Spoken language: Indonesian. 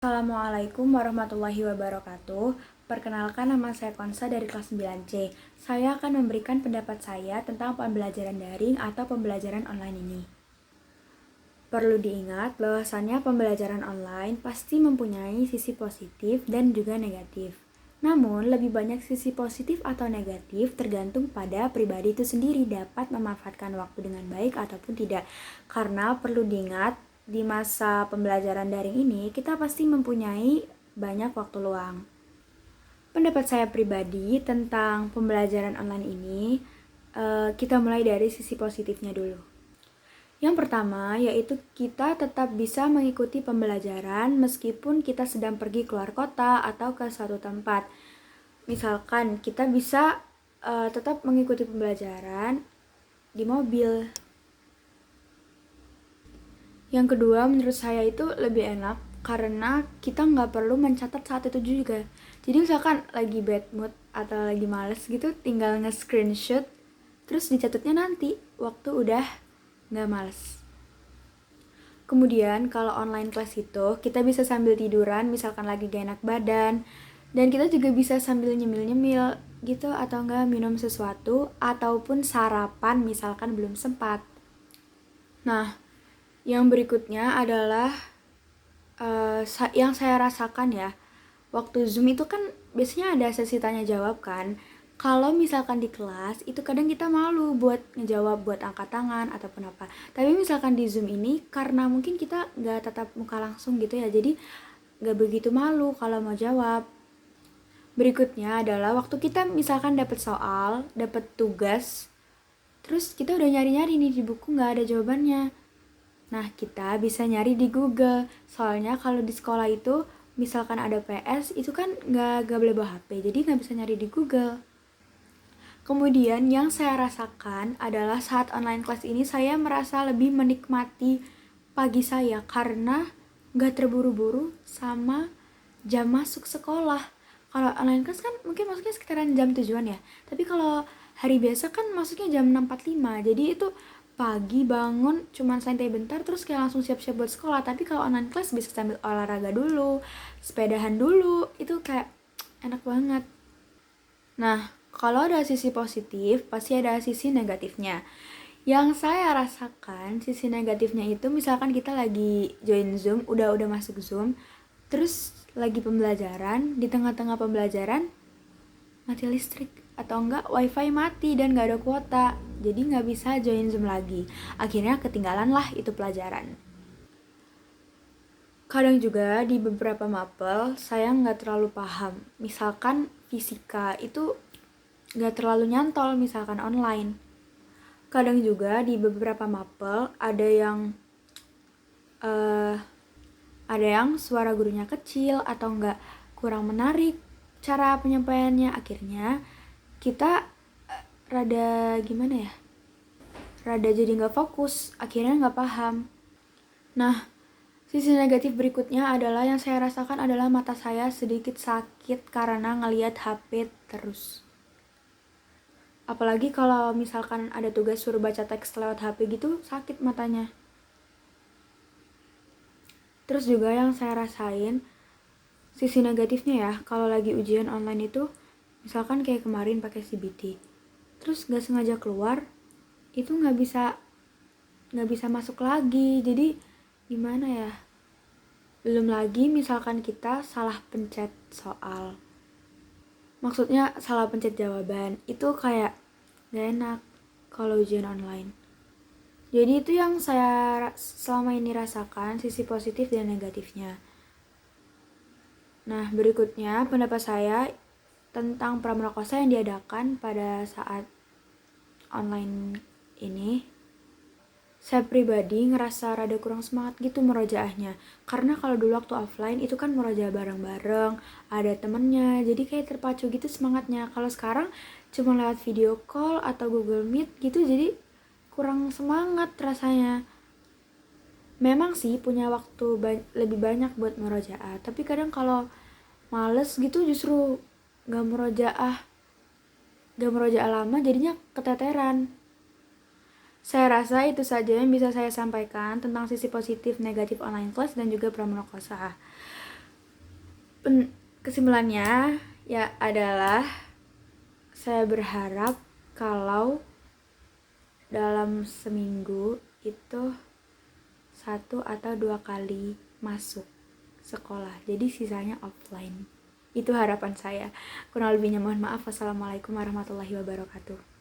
Assalamualaikum warahmatullahi wabarakatuh. Perkenalkan, nama saya Konsa dari kelas 9C. Saya akan memberikan pendapat saya tentang pembelajaran daring atau pembelajaran online ini. Perlu diingat bahwasannya pembelajaran online pasti mempunyai sisi positif dan juga negatif. Namun, lebih banyak sisi positif atau negatif tergantung pada pribadi itu sendiri dapat memanfaatkan waktu dengan baik ataupun tidak. Karena perlu diingat, di masa pembelajaran daring ini, kita pasti mempunyai banyak waktu luang. Pendapat saya pribadi tentang pembelajaran online ini, kita mulai dari sisi positifnya dulu. Yang pertama, yaitu kita tetap bisa mengikuti pembelajaran meskipun kita sedang pergi keluar kota atau ke suatu tempat. Misalkan kita bisa tetap mengikuti pembelajaran di mobil. Yang kedua, menurut saya itu lebih enak karena kita nggak perlu mencatat saat itu juga. Jadi misalkan lagi bad mood atau lagi males gitu, tinggal nge-screenshot, terus dicatatnya nanti waktu udah nggak males. Kemudian kalau online class itu kita bisa sambil tiduran, misalkan lagi gak enak badan, dan kita juga bisa sambil nyemil-nyemil gitu, atau enggak minum sesuatu ataupun sarapan misalkan belum sempat. Nah, yang berikutnya adalah yang saya rasakan ya, waktu Zoom itu kan biasanya ada sesi tanya jawab kan. Kalau misalkan di kelas itu kadang kita malu buat ngejawab, buat angkat tangan ataupun apa. Tapi misalkan di Zoom ini karena mungkin kita nggak tatap muka langsung gitu ya, jadi nggak begitu malu kalau mau jawab. Berikutnya adalah waktu kita misalkan dapat soal, dapat tugas, terus kita udah nyari-nyari nih di buku nggak ada jawabannya. Nah, kita bisa nyari di Google. Soalnya kalau di sekolah itu, misalkan ada PS, itu kan nggak boleh bawa HP, jadi nggak bisa nyari di Google. Kemudian yang saya rasakan adalah saat online class ini saya merasa lebih menikmati pagi saya karena nggak terburu-buru sama jam masuk sekolah. Kalau online class kan mungkin masuknya sekitaran jam tujuan ya. Tapi kalau hari biasa kan masuknya jam 6.45. Jadi itu pagi bangun cuman santai bentar terus kayak langsung siap-siap buat sekolah. Tapi kalau online class bisa sambil olahraga dulu, sepedahan dulu, itu kayak enak banget. Nah, kalau ada sisi positif, pasti ada sisi negatifnya. Yang saya rasakan sisi negatifnya itu misalkan kita lagi join Zoom, udah masuk Zoom, terus lagi pembelajaran, di tengah-tengah pembelajaran mati listrik atau enggak wifi mati dan gak ada kuota, jadi gak bisa join Zoom lagi. Akhirnya ketinggalan lah itu pelajaran. Kadang juga di beberapa mapel saya gak terlalu paham. Misalkan fisika itu gak terlalu nyantol misalkan online. Kadang juga di beberapa mapel ada yang suara gurunya kecil atau enggak kurang menarik cara penyampaiannya. Akhirnya kita rada jadi gak fokus, akhirnya gak paham. Nah, sisi negatif berikutnya adalah yang saya rasakan adalah mata saya sedikit sakit karena ngelihat HP terus. Apalagi kalau misalkan ada tugas suruh baca teks lewat HP gitu, sakit matanya. Terus juga yang saya rasain sisi negatifnya ya, kalau lagi ujian online itu misalkan kayak kemarin pakai CBT, terus gak sengaja keluar, itu gak bisa masuk lagi. Jadi gimana ya, belum lagi misalkan kita salah pencet soal, maksudnya salah pencet jawaban, itu kayak gak enak kalau ujian online. Jadi itu yang saya selama ini rasakan, sisi positif dan negatifnya. Nah, berikutnya pendapat saya tentang pramuka yang diadakan pada saat online ini. Saya pribadi ngerasa rada kurang semangat gitu murojaahnya. Karena kalau dulu waktu offline itu kan murojaah bareng-bareng, ada temennya, jadi kayak terpacu gitu semangatnya. Kalau sekarang cuma lewat video call atau Google Meet gitu, jadi kurang semangat rasanya. Memang sih punya waktu lebih banyak buat murojaah, tapi kadang kalau males gitu justru gak murojaah lama, jadinya keteteran. Saya rasa itu saja yang bisa saya sampaikan tentang sisi positif negatif online class dan juga pramuka. Kesimpulannya ya adalah saya berharap kalau dalam seminggu itu 1 atau 2 kali masuk sekolah, jadi sisanya offline. Itu harapan saya. Kurang lebihnya mohon maaf. Wassalamualaikum warahmatullahi wabarakatuh.